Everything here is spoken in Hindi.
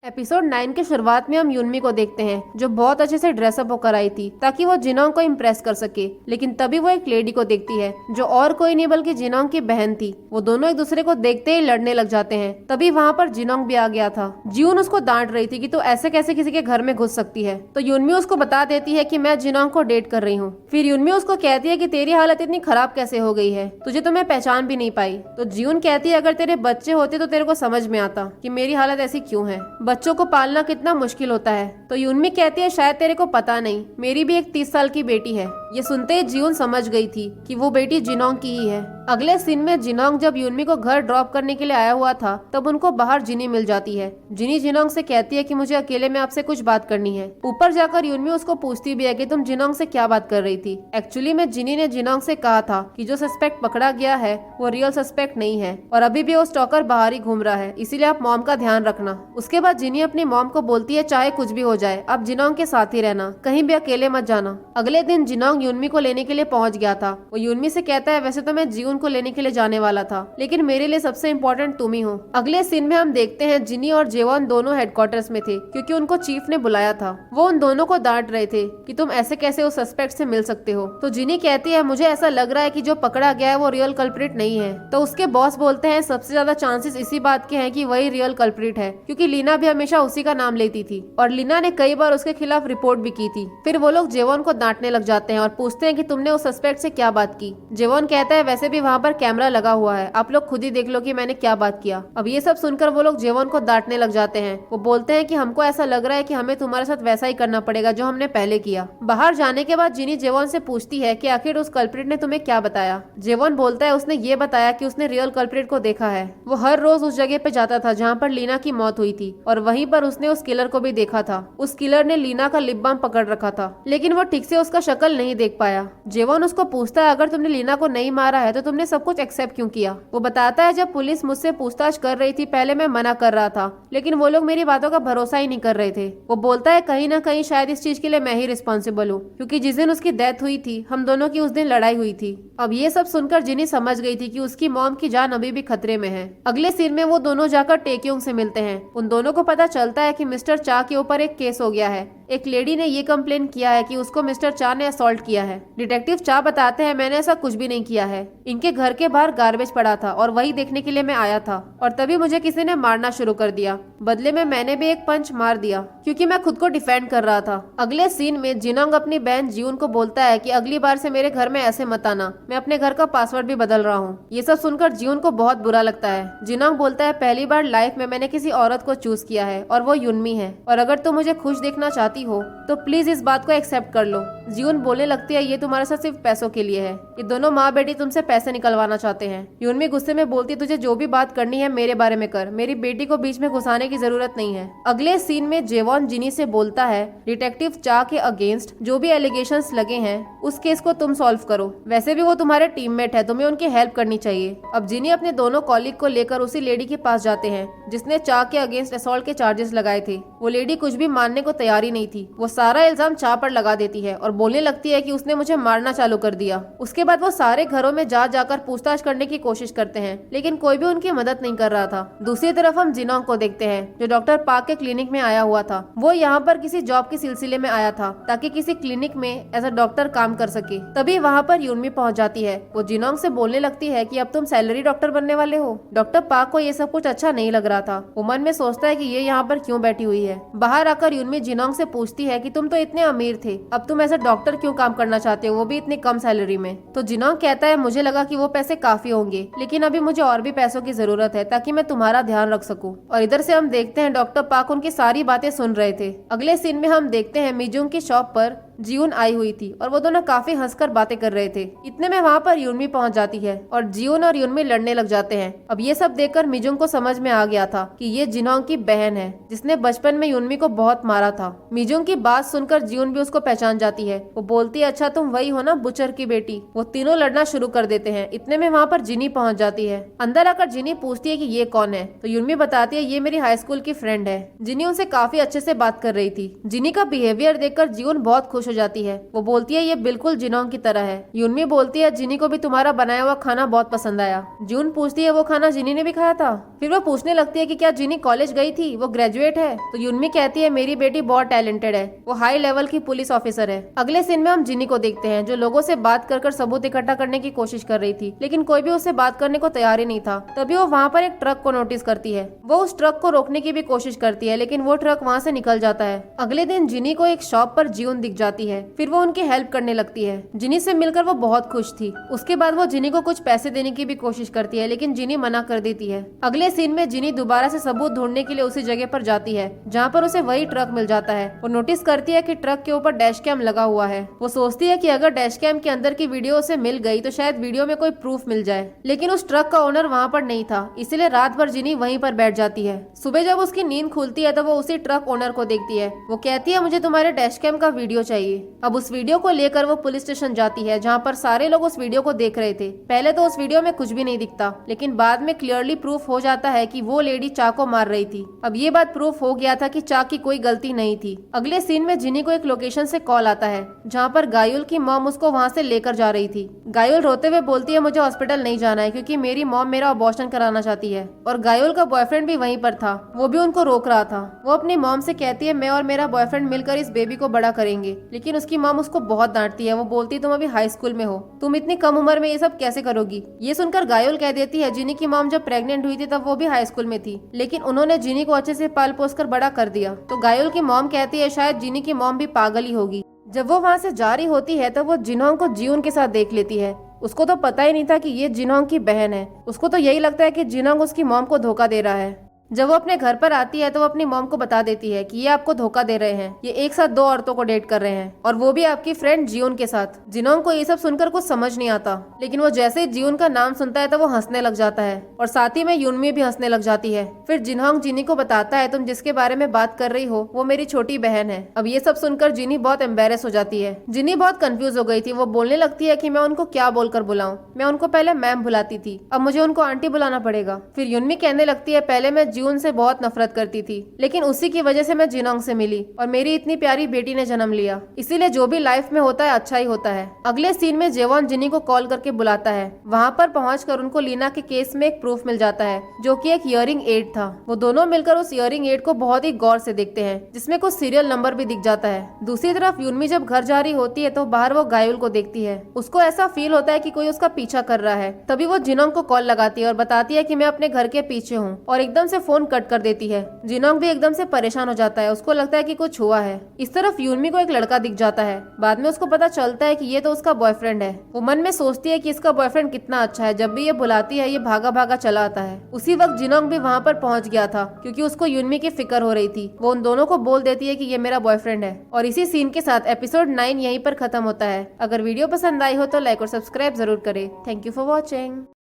एपिसोड 9 के शुरुआत में हम यूनमी को देखते हैं जो बहुत अच्छे से ड्रेसअप होकर आई थी ताकि वो जिनोंग को इम्प्रेस कर सके। लेकिन तभी वो एक लेडी को देखती है जो और कोई नहीं बल्कि जिनोंग की बहन थी। वो दोनों एक दूसरे को देखते ही लड़ने लग जाते हैं। तभी वहाँ पर जिनोंग भी आ गया था। जियून उसको डांट रही थी कि तू ऐसे कैसे किसी के घर में घुस सकती है। तो यूनमी उसको बता देती है कि मैं जिनोंग को डेट कर रही हूँ। फिर यूनमी उसको कहती है कि तेरी हालत इतनी खराब कैसे हो गई है, तुझे तो मैं पहचान भी नहीं पाई। तो जियून कहती है अगर तेरे बच्चे होते तो तेरे को समझ में आता कि मेरी हालत ऐसी क्यों है। बच्चों को पालना कितना मुश्किल होता है। तो यूनमी कहती है शायद तेरे को पता नहीं, मेरी भी एक 30 साल की बेटी है। ये सुनते ही जियून समझ गई थी कि वो बेटी जिनोंग की ही है। अगले सीन में जिनोंग जब यूनमी को घर ड्रॉप करने के लिए आया हुआ था तब उनको बाहर जिनी मिल जाती है। जिनी जिनोंग से कहती है कि मुझे अकेले में आपसे कुछ बात करनी है। ऊपर जाकर यूनमी उसको पूछती भी है कि तुम जिनोंग से क्या बात कर रही थी। एक्चुअली में जिनी ने जिनोंग से कहा था कि जो सस्पेक्ट पकड़ा गया है वो रियल सस्पेक्ट नहीं है और अभी भी वो स्टॉकर बाहर ही घूम रहा है, इसीलिए आप मॉम का ध्यान रखना। उसके बाद जिनी अपनी मॉम को बोलती है चाहे कुछ भी हो जाए आप जिनोंग के साथ ही रहना, कहीं भी अकेले मत जाना। अगले दिन जिनोंग यूनमी को लेने के लिए पहुंच गया था। वो यूनमी से कहता है वैसे तो मैं जियून को लेने के लिए जाने वाला था लेकिन मेरे लिए सबसे इम्पोर्टेंट तुम ही हो। अगले सीन में हम देखते हैं जिनी और जेवॉन दोनों हेडक्वार्टर्स में थे क्योंकि उनको चीफ ने बुलाया था। वो उन दोनों को डांट रहे थे कि तुम ऐसे कैसे उस सस्पेक्ट से मिल सकते हो। तो जिनी कहती है मुझे ऐसा लग रहा है कि जो पकड़ा गया है वो रियल कल्प्रिट नहीं है। तो उसके बॉस बोलते हैं सबसे ज्यादा चांसेस इसी बात के हैं कि वही रियल कल्प्रिट है क्योंकि लीना भी हमेशा उसी का नाम लेती थी और लीना ने कई बार उसके खिलाफ रिपोर्ट भी की थी। फिर वो लोग जेवॉन को डांटने लग जाते हैं और पूछते हैं कि तुमने उस सस्पेक्ट से क्या बात की। जेवॉन कहता है वैसे भी वहाँ पर कैमरा लगा हुआ है, आप लोग खुद ही देख लो कि मैंने क्या बात किया। अब ये सब सुनकर वो लोग जेवॉन को डांटने लग जाते हैं। वो बोलते हैं कि हमको ऐसा लग रहा है कि हमें तुम्हारे साथ वैसा ही करना पड़ेगा जो हमने पहले किया। बाहर जाने के बाद जिनी जेवॉन से पूछती है कि आखिर उस कल्प्रिट ने तुम्हें क्या बताया। जेवॉन बोलता है उसने ये बताया कि उसने रियल कल्प्रिट को देखा है। वो हर रोज उस जगह पे जाता था जहाँ पर लीना की मौत हुई थी और वहीं पर उसने उस किलर को भी देखा था। उस किलर ने लीना का लिप बाम पकड़ रखा था लेकिन वो ठीक से उसका शक्ल नहीं देख पाया। जेवॉन उसको पूछता है अगर तुमने लीना को नहीं मारा है तो तुमने सब कुछ एक्सेप्ट क्यों किया। वो बताता है जब पुलिस मुझसे पूछताछ कर रही थी पहले मैं मना कर रहा था लेकिन वो लोग मेरी बातों का भरोसा ही नहीं कर रहे थे। वो बोलता है कहीं ना कहीं शायद इस चीज के लिए मैं ही रिस्पॉन्सिबल हूँ क्योंकि जिस दिन उसकी डेथ हुई थी हम दोनों की उस दिन लड़ाई हुई थी। अब ये सब सुनकर जिनी समझ गई थी कि उसकी मॉम की जान अभी भी खतरे में है। अगले सीन में वो दोनों जाकर टेक्योंग से मिलते हैं। उन दोनों को पता चलता है कि मिस्टर चा के ऊपर एक केस हो गया है। एक लेडी ने ये कंप्लेन किया है कि उसको मिस्टर चा ने असॉल्ट किया है। डिटेक्टिव चा बताते हैं मैंने ऐसा कुछ भी नहीं किया है, इनके घर के बाहर गार्बेज पड़ा था और वही देखने के लिए मैं आया था और तभी मुझे किसी ने मारना शुरू कर दिया। बदले में मैंने भी एक पंच मार दिया क्योंकि मैं खुद को डिफेंड कर रहा था। अगले सीन में जिनोंग अपनी बहन जियून को बोलता है कि अगली बार से मेरे घर में ऐसे मत आना, मैं अपने घर का पासवर्ड भी बदल रहा हूँ। ये सब सुनकर जियून को बहुत बुरा लगता है। जिनोंग बोलता है पहली बार लाइफ में मैंने किसी औरत को चूज किया है और वो यूनमी है और अगर तुम मुझे खुश देखना चाहती हो तो प्लीज इस बात को एक्सेप्ट कर लो। जियून बोलने लगती है ये तुम्हारे साथ सिर्फ पैसों के लिए है, ये दोनों माँ बेटी तुमसे पैसे निकलवाना चाहते हैं। यूनमी गुस्से में बोलती तुझे जो भी बात करनी है मेरे बारे में कर, मेरी बेटी को बीच में घुसाने की जरूरत नहीं है। अगले सीन में जेवॉन जिनी से बोलता है डिटेक्टिव चा के अगेंस्ट जो भी एलिगेशंस लगे हैं उस केस को तुम सॉल्व करो, वैसे भी वो तुम्हारे टीममेट है, तुम्हें उनकी हेल्प करनी चाहिए। अब जिनी अपने दोनों कॉलीग को लेकर उसी लेडी के पास जाते हैं जिसने चा के अगेंस्ट असॉल्ट के चार्जेस लगाए थे। वो लेडी कुछ भी मानने को तैयार ही नहीं थी। वो सारा इल्जाम चा पर लगा देती है और बोलने लगती है कि उसने मुझे मारना चालू कर दिया। उसके बाद वो सारे घरों में जा जाकर पूछताछ करने की कोशिश करते हैं लेकिन कोई भी उनकी मदद नहीं कर रहा था। दूसरी तरफ हम जिनोंग को देखते हैं जो डॉक्टर पार्क के क्लिनिक में आया हुआ था। वो यहाँ पर किसी जॉब के सिलसिले में आया था ताकि किसी क्लिनिक में एज अ डॉक्टर काम कर सके। तभी वहाँ पर यूनमी पहुँच जाती है। वो जिनोंग से बोलने लगती है कि अब तुम सैलरी डॉक्टर बनने वाले हो। डॉक्टर पार्क को ये सब कुछ अच्छा नहीं लग रहा था। वो मन में सोचता है कि ये यहाँ पर क्यों बैठी हुई है। बाहर आकर यूनमी जिनोंग से पूछती है कि तुम तो इतने अमीर थे, अब तुम ऐसा डॉक्टर क्यों काम करना चाहते हो, वो भी इतनी कम सैलरी में। तो जिनोंग कहता है मुझे लगा कि वो पैसे काफी होंगे लेकिन अभी मुझे और भी पैसों की जरूरत है ताकि मैं तुम्हारा ध्यान रख सकूं। और इधर से हम देखते हैं डॉक्टर पार्क उनकी सारी बातें सुन रहे थे। अगले सीन में हम देखते हैं मिजुंग की शॉप पर जियून आई हुई थी और वो दोनों काफी हंसकर बातें कर रहे थे। इतने में वहाँ पर यूनमी पहुँच जाती है और जियून और यूनमी लड़ने लग जाते हैं। अब ये सब देखकर मिजुंग को समझ में आ गया था कि ये जिनोंग की बहन है जिसने बचपन में यूनमी को बहुत मारा था। मिजुंग की बात सुनकर जियून भी उसको पहचान जाती है। वो बोलती है अच्छा तुम वही हो ना बुचर की बेटी। वो तीनों लड़ना शुरू कर देते हैं। इतने में वहाँ पर जिनी पहुँच जाती है। अंदर आकर जिनी पूछती है कि ये कौन है। तो यूनमी बताती है ये मेरी हाई स्कूल की फ्रेंड है। जिनी उनसे काफी अच्छे से बात कर रही थी। जिनी का बिहेवियर देखकर जियून बहुत खुश खुश हो जाती है। वो बोलती है ये बिल्कुल जिनोंग की तरह है। यूनमी बोलती है जिनी को भी तुम्हारा बनाया हुआ खाना बहुत पसंद आया। जून पूछती है वो खाना जिनी ने भी खाया था। फिर वो पूछने लगती है कि क्या जिनी कॉलेज गई थी, वो ग्रेजुएट है। तो यूनमी कहती है मेरी बेटी बहुत टैलेंटेड है, वो हाई लेवल की पुलिस ऑफिसर है। अगले सीन में हम जिनी को देखते हैं जो लोगों से बात कर सबूत इकट्ठा करने की कोशिश कर रही थी, लेकिन कोई भी उससे बात करने को तैयार ही नहीं था। तभी वो वहाँ पर एक ट्रक को नोटिस करती है। वो उस ट्रक को रोकने की भी कोशिश करती है, लेकिन वो ट्रक वहाँ से निकल जाता है। अगले दिन जिनी को एक शॉप पर जीवन दिख जाती है। फिर वो उनकी हेल्प करने लगती है। जिनी से मिलकर वो बहुत खुश थी। उसके बाद वो जिनी को कुछ पैसे देने की भी कोशिश करती है, लेकिन जिनी मना कर देती है। अगले सीन में जिनी दोबारा से सबूत ढूंढने के लिए उसी जगह पर जाती है जहाँ पर उसे वही ट्रक मिल जाता है। वो नोटिस करती है कि ट्रक के ऊपर डैश कैम लगा हुआ है। वो सोचती है कि अगर डैश कैम के अंदर की वीडियो उसे मिल गई तो शायद वीडियो में कोई प्रूफ मिल जाए, लेकिन उस ट्रक का ओनर वहाँ पर नहीं था, इसलिए रात भर जिनी वहीं पर बैठ जाती है। सुबह जब उसकी नींद खुलती है तो वो उसी ट्रक ओनर को देखती है। वो कहती है मुझे तुम्हारे डैश कैम का वीडियो चाहिए। अब उस वीडियो को लेकर वो पुलिस स्टेशन जाती है जहाँ पर सारे लोग उस वीडियो को देख रहे थे। पहले तो उस वीडियो में कुछ भी नहीं दिखता, लेकिन बाद में क्लियरली प्रूफ हो जाता है कि वो लेडी चा को मार रही थी। अब ये बात प्रूफ हो गया था कि चा की कोई गलती नहीं थी। अगले सीन में जिनी को एक लोकेशन से कॉल आता है जहाँ पर गायुल की मॉम उसको वहाँ से लेकर जा रही थी। गायुल रोते हुए बोलती है मुझे हॉस्पिटल नहीं जाना है क्योंकि मेरी मॉम मेरा अबॉर्शन कराना चाहती है। और गायुल का बॉयफ्रेंड भी वहीं पर था, वो भी उनको रोक रहा था। वो अपनी मॉम से कहती है मैं और मेरा बॉयफ्रेंड मिलकर इस बेबी को बड़ा करेंगे, लेकिन उसकी मॉम उसको बहुत डांटती है। वो बोलती है तुम अभी हाई स्कूल में हो, तुम इतनी कम उम्र में ये सब कैसे करोगी। ये सुनकर गायुल कह देती है जिनी की मॉम जब प्रेग्नेंट हुई थी तब वो भी हाई स्कूल में थी, लेकिन उन्होंने जिनी को अच्छे से पाल पोस कर बड़ा कर दिया। तो गायुल की मॉम कहती है शायद जिनी की मॉम भी पागल ही होगी। जब वो वहाँ से जा रही होती है तब वो जिनोंग को जीउन के साथ देख लेती है। उसको तो पता ही नहीं था कि ये जिनोंग की बहन है। उसको तो यही लगता है कि जिनोंग उसकी मॉम को धोखा दे रहा है। जब वो अपने घर पर आती है तो वो अपनी मॉम को बता देती है कि ये आपको धोखा दे रहे हैं, ये एक साथ 2 औरतों को डेट कर रहे हैं और वो भी आपकी फ्रेंड जियोन के साथ। जिनोंग को ये सब सुनकर कुछ समझ नहीं आता, लेकिन वो जैसे ही जियोन का नाम सुनता है तो वो हंसने लग जाता है और साथ ही में यूनमी भी हंसने लग जाती है। फिर जिनोंग जिनी को बताता है तुम जिसके बारे में बात कर रही हो वो मेरी छोटी बहन है। अब ये सब सुनकर जिनी बहुत एम्बेरस हो जाती है। जिनी बहुत कंफ्यूज हो गई थी। वो बोलने लगती है कि मैं उनको क्या बोलकर बुलाऊं, मैं उनको पहले मैम बुलाती थी, अब मुझे उनको आंटी बुलाना पड़ेगा। फिर यूनमी कहने लगती है पहले मैं जियोन से बहुत नफरत करती थी, लेकिन उसी की वजह से मैं जिनोंग से मिली और मेरी इतनी प्यारी बेटी ने जन्म लिया, इसीलिए जो भी लाइफ में होता है अच्छा ही होता है। अगले सीन में जेवॉन जिनी को कॉल करके बुलाता है। वहाँ पर पहुंचकर उनको लीना के केस में एक प्रूफ मिल जाता है जो कि एक इयरिंग एड था। वो दोनों मिलकर उस इयरिंग एड को बहुत ही गौर से देखते हैं जिसमें कुछ सीरियल नंबर भी दिख जाता है। दूसरी तरफ यूनमी जब घर जा रही होती है तो बाहर वो गायुल को देखती है। उसको ऐसा फील होता है कि कोई उसका पीछा कर रहा है। तभी वो जिनोंग को कॉल लगाती है और बताती है कि मैं अपने घर के पीछे हूँ और एकदम से फोन कट कर देती है। जिनोंग भी एकदम से परेशान हो जाता है, उसको लगता है कि कुछ हुआ है। इस तरफ यूनमी को एक लड़का दिख जाता है। बाद में उसको पता चलता है कि ये तो उसका बॉयफ्रेंड है। वो मन में सोचती है कि इसका बॉयफ्रेंड कितना अच्छा है, जब भी ये बुलाती है ये भागा भागा चला आता है। उसी वक्त जिनोंग भी वहाँ पर पहुँच गया था क्योंकि उसको यूनमी की फिक्र हो रही थी। वो उन दोनों को बोल देती है कि ये मेरा बॉयफ्रेंड है। और इसी सीन के साथ एपिसोड 9 यहीं पर खत्म होता है। अगर वीडियो पसंद आई हो तो लाइक और सब्सक्राइब जरूर करें। Thank you for watching.